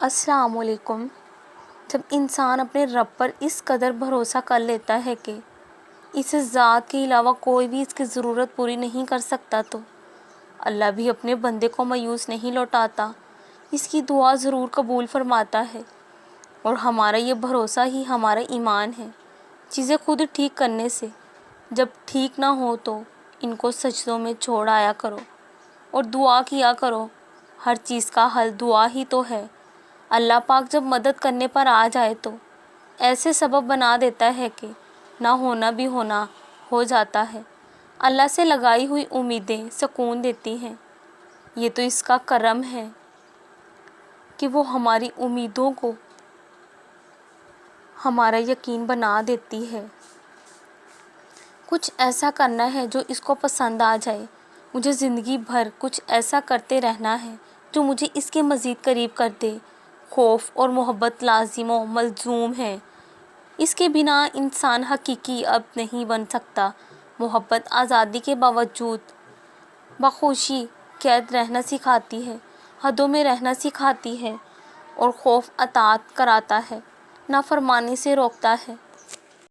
السلام علیکم۔ جب انسان اپنے رب پر اس قدر بھروسہ کر لیتا ہے کہ اس ذات کے علاوہ کوئی بھی اس کی ضرورت پوری نہیں کر سکتا تو اللہ بھی اپنے بندے کو مایوس نہیں لوٹاتا، اس کی دعا ضرور قبول فرماتا ہے۔ اور ہمارا یہ بھروسہ ہی ہمارا ایمان ہے۔ چیزیں خود ٹھیک کرنے سے جب ٹھیک نہ ہو تو ان کو سجدوں میں چھوڑ آیا کرو اور دعا کیا کرو۔ ہر چیز کا حل دعا ہی تو ہے۔ اللہ پاک جب مدد کرنے پر آ جائے تو ایسے سبب بنا دیتا ہے کہ نہ ہونا بھی ہونا ہو جاتا ہے۔ اللہ سے لگائی ہوئی امیدیں سکون دیتی ہیں۔ یہ تو اس کا کرم ہے کہ وہ ہماری امیدوں کو ہمارا یقین بنا دیتی ہے۔ کچھ ایسا کرنا ہے جو اس کو پسند آ جائے۔ مجھے زندگی بھر کچھ ایسا کرتے رہنا ہے جو مجھے اس کے مزید قریب کر دے۔ خوف اور محبت لازم و ملزوم ہے۔ اس کے بنا انسان حقیقی اب نہیں بن سکتا۔ محبت آزادی کے باوجود بخوشی قید رہنا سکھاتی ہے، حدوں میں رہنا سکھاتی ہے، اور خوف اطاعت کراتا ہے، نافرمانی سے روکتا ہے۔